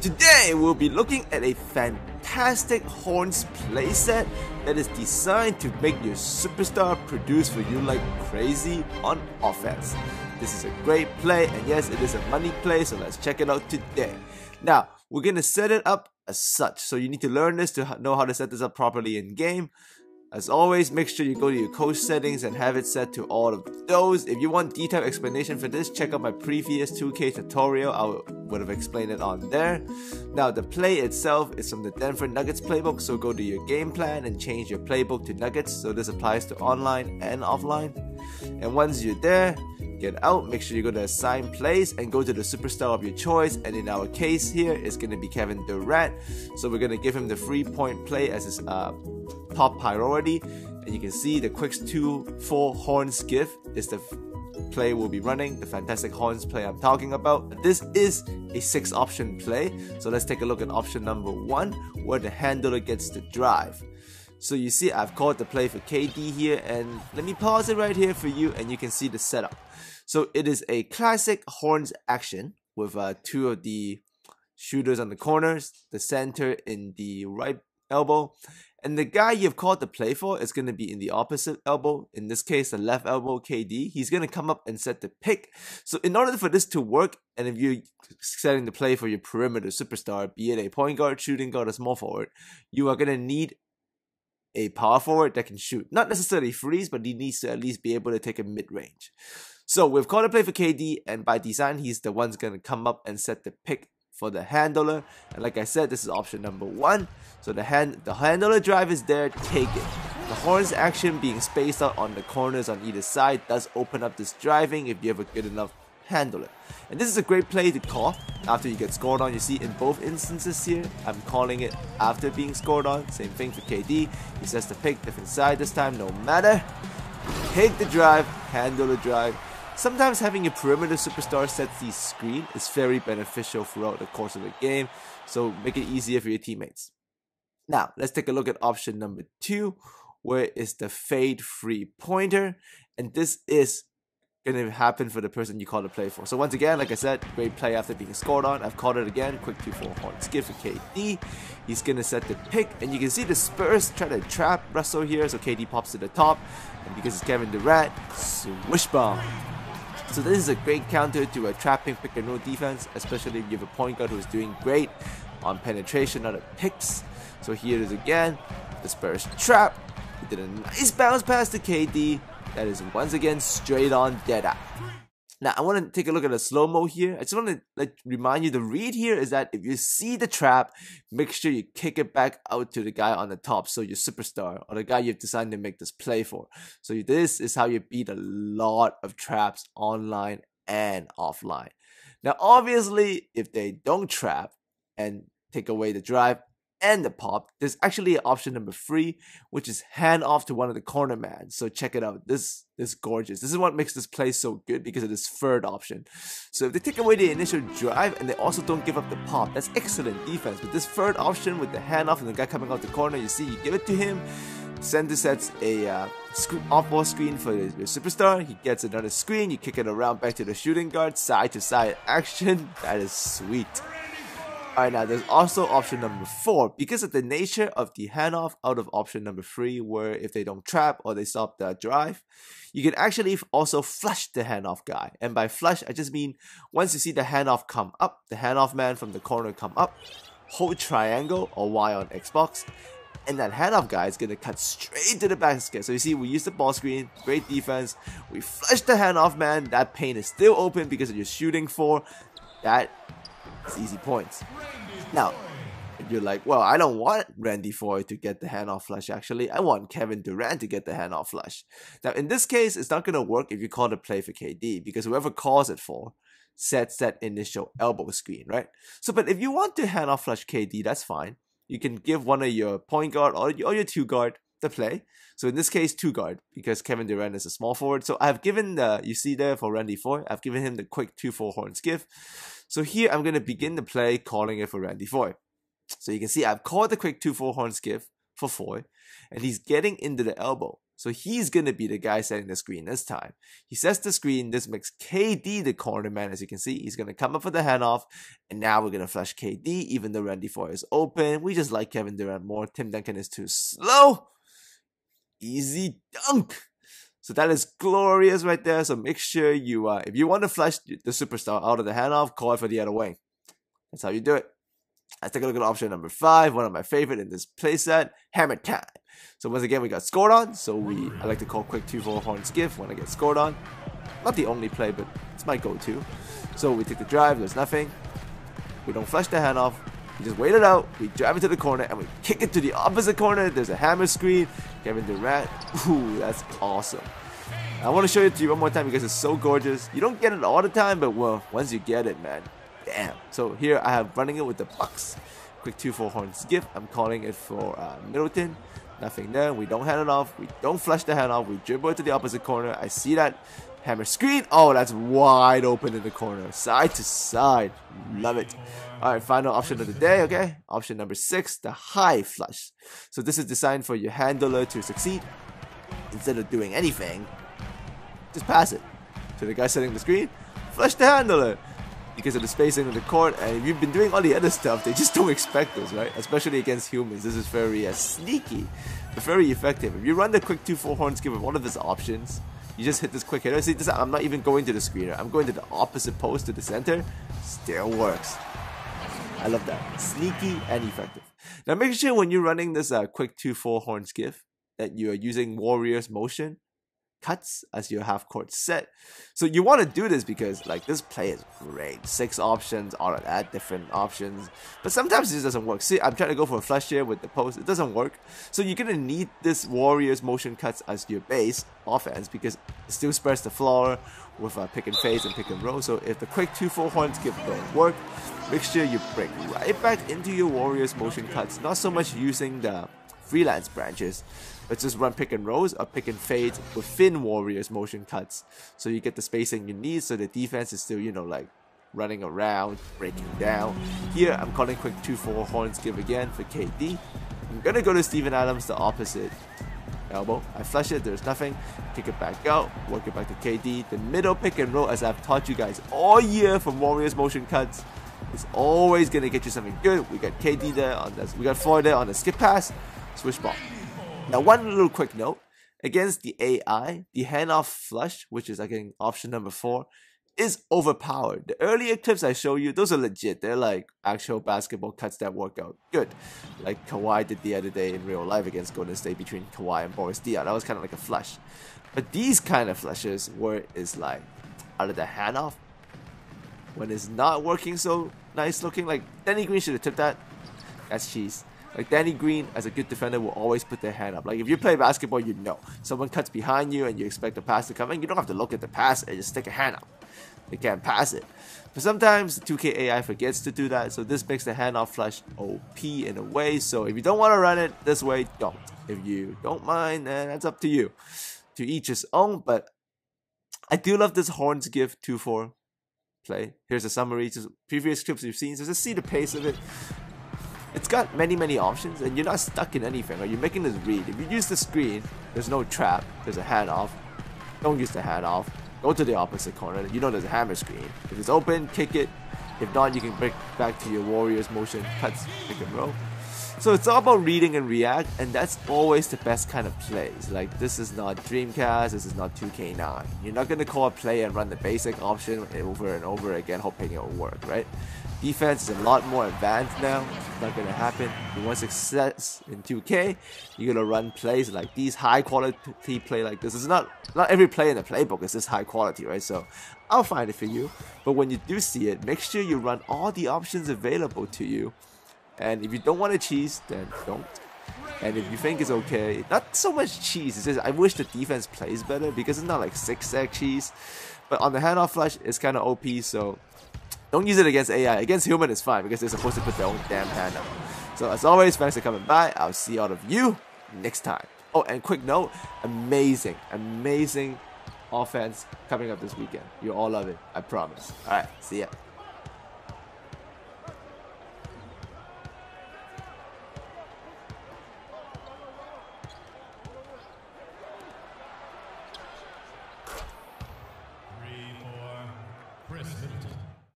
Today we'll be looking at a fantastic Horns playset that is designed to make your superstar produce for you like crazy on offense. This is a great play, and yes, it is a money play, so let's check it out today. Now, we're going to set it up as such, so you need to learn this to know how to set this up properly in game. As always, make sure you go to your coach settings and have it set to all of those. If you want detailed explanation for this, check out my previous 2K tutorial. I would have explained it on there. Now, the play itself is from the Denver Nuggets playbook, so go to your game plan and change your playbook to Nuggets. So this applies to online and offline. And once you're there, get out, make sure you go to assign plays and go to the superstar of your choice, and in our case here it's going to be Kevin Durant, so we're going to give him the 3-point play as his top priority. And you can see the quick 2-4 horns gift is the play we'll be running, the fantastic horns play I'm talking about. This is a 6-option play, so let's take a look at option number 1 where the handler gets the drive. So you see I've called the play for KD here, and let me pause it right here for you and you can see the setup. So it is a classic horns action with 2 of the shooters on the corners, the center in the right elbow, and the guy you've called the play for is going to be in the opposite elbow, in this case the left elbow, KD. He's going to come up and set the pick. So in order for this to work, and if you're setting the play for your perimeter superstar, be it a point guard, shooting guard, or small forward, you are going to need a power forward that can shoot. Not necessarily freeze, but he needs to at least be able to take a mid-range. So we've called a play for KD, and by design, he's the one's going to come up and set the pick for the handler. And like I said, this is option number 1. So the handler drive is there, take it. The horns action being spaced out on the corners on either side does open up this driving if you have a good enough handler. And this is a great play to call after you get scored on. You see in both instances here, I'm calling it after being scored on. Same thing for KD. He sets the pick, different side this time, no matter. Take the drive, handle the drive. Sometimes having a perimeter superstar set the screen is very beneficial throughout the course of the game, so make it easier for your teammates. Now, let's take a look at option number 2, where is the fade 3-pointer, and this is going to happen for the person you call the play for. So once again, like I said, great play after being scored on. I've called it again, quick 2-4 horn skip for KD. He's going to set the pick, and you can see the Spurs try to trap Russell here, so KD pops to the top, and because it's Kevin Durant, swish bomb. So this is a great counter to a trapping pick and roll defense, especially if you have a point guard who is doing great on penetration, not at picks. So here it is again, the Spurs trap. He did a nice bounce pass to KD. That is once again straight on dead eye. Now I want to take a look at a slow-mo here. I just want to remind you, the read here is that if you see the trap, make sure you kick it back out to the guy on the top, so your superstar or the guy you've designed to make this play for. So this is how you beat a lot of traps online and offline. Now obviously, if they don't trap and take away the drive and the pop, there's actually option number 3, which is hand off to one of the corner man. So check it out. This is gorgeous. This is what makes this play so good, because of this third option. So if they take away the initial drive and they also don't give up the pop, that's excellent defense. But this third option with the hand off and the guy coming out the corner, you see, you give it to him. Center sets a off-ball screen for your superstar. He gets another screen. You kick it around back to the shooting guard, side to side action. That is sweet. Alright, now there's also option number 4. Because of the nature of the handoff out of option number 3, where if they don't trap or they stop the drive, you can actually also flush the handoff guy. And by flush, I just mean once you see the handoff come up, the handoff man from the corner come up, hold triangle or Y on Xbox, and that handoff guy is going to cut straight to the basket. So you see, we use the ball screen, great defense, we flush the handoff man, that pane is still open because of your shooting 4, that is easy points. Now, if you're like, well, I don't want Randy Foye to get the handoff flush, actually, I want Kevin Durant to get the handoff flush. Now, in this case, it's not going to work if you call the play for KD, because whoever calls it for sets that initial elbow screen, right? So, but if you want to handoff flush KD, that's fine. You can give one of your point guard or your 2 guard the play. So in this case, 2 guard, because Kevin Durant is a small forward. So I've given you see there for Randy Foye, I've given him the quick 2-4 horn skiff. So here I'm going to begin the play calling it for Randy Foye. So you can see I've called the quick 2-4 horn skiff for Foye, and he's getting into the elbow. So he's going to be the guy setting the screen this time. He sets the screen. This makes KD the corner man. As you can see, he's going to come up for the handoff. And now we're going to flush KD, even though Randy Foye is open. We just like Kevin Durant more. Tim Duncan is too slow. Easy dunk. So that is glorious right there. So make sure you, if you want to flush the superstar out of the handoff, call it for the other way. That's how you do it. Let's take a look at option number 5, one of my favorite in this playset, hammer time. So once again, we got scored on. So I like to call quick 2-4 horn skiff when I get scored on. Not the only play, but it's my go-to. So we take the drive, there's nothing. We don't flush the handoff. We just wait it out. We drive it to the corner and we kick it to the opposite corner. There's a hammer screen. Kevin Durant. Ooh, that's awesome. I want to show it to you one more time because it's so gorgeous. You don't get it all the time, but well, once you get it, man, damn. So here I have running it with the Bucks. Quick 2-4 horn skiff. I'm calling it for Middleton. Nothing there. We don't hand it off. We don't flush the hand off. We dribble it to the opposite corner. I see that. Hammer screen. Oh, that's wide open in the corner. Side to side. Love it. Alright, final option of the day, okay? Option number 6, the high flush. So this is designed for your handler to succeed. Instead of doing anything, just pass it to the guy setting the screen. Flush the handler. Because of the spacing of the court, and if you've been doing all the other stuff, they just don't expect this, right? Especially against humans. This is very sneaky, but very effective. If you run the quick 2-4 horn skiff with one of his options, you just hit this quick hitter. See, this, I'm not even going to the screener. I'm going to the opposite post to the center. Still works. I love that. Sneaky and effective. Now make sure when you're running this quick 2-4 horn skiff that you are using Warriors motion cuts as your half court set. So you want to do this because like this play is great. 6 options, all of that, different options. But sometimes it just doesn't work. See, I'm trying to go for a flush here with the post. It doesn't work. So you're going to need this Warriors motion cuts as your base offense because it still spreads the floor with pick and fades and pick and roll. So if the quick 2-4 horn skiff don't work, make sure you break right back into your Warriors motion cuts. Not so much using the freelance branches. Let's just run pick and rolls or pick and fades within Warriors motion cuts. So you get the spacing you need so the defense is still, you know, like running around, breaking down. Here, I'm calling quick 2-4 horn skiff again for KD. I'm going to go to Steven Adams, the opposite elbow. I flush it, there's nothing. Kick it back out, work it back to KD. The middle pick and roll, as I've taught you guys all year from Warriors motion cuts, is always going to get you something good. We got KD there on this. We got Foye there on the skip pass. Swish ball. Now, one little quick note. Against the AI, the handoff flush, which is again option number 4, is overpowered. The earlier clips I show you, those are legit. They're like actual basketball cuts that work out good. Like Kawhi did the other day in real life against Golden State between Kawhi and Boris Diaw. That was kind of like a flush. But these kind of flushes where it's like out of the handoff, when it's not working so nice looking, like Danny Green should have tipped that. That's cheese. Like Danny Green, as a good defender, will always put their hand up. Like if you play basketball, you know. Someone cuts behind you and you expect the pass to come in, you don't have to look at the pass and just stick a hand up. They can't pass it. But sometimes the 2K AI forgets to do that, so this makes the handoff flush OP in a way. So if you don't want to run it this way, don't. If you don't mind, then that's up to you. To each his own, but I do love this horn skiff 2-4 play. Here's a summary to previous clips you've seen, so just see the pace of it. It's got many options and you're not stuck in anything, or you're making this read. If you use the screen, there's no trap, there's a handoff. Don't use the handoff. Go to the opposite corner. You know there's a hammer screen. If it's open, kick it. If not, you can break back to your Warriors motion cuts, pick and roll. So it's all about reading and react, and that's always the best kind of plays. Like this is not Dreamcast, this is not 2K9. You're not gonna call a play and run the basic option over and over again hoping it will work, right? Defense is a lot more advanced now. It's not gonna happen. If you want success in 2K, you're gonna run plays like these, high quality play like this. It's not every play in the playbook is this high quality, right? So I'll find it for you. But when you do see it, make sure you run all the options available to you. And if you don't want to cheese, then don't. And if you think it's okay, not so much cheese. It's just I wish the defense plays better because it's not like zigzag cheese. But on the handoff flush, it's kind of OP. So don't use it against AI. Against human, it's fine because they're supposed to put their own damn hand up. So as always, thanks for coming by. I'll see all of you next time. Oh, and quick note, amazing offense coming up this weekend. You all love it, I promise. All right, see ya.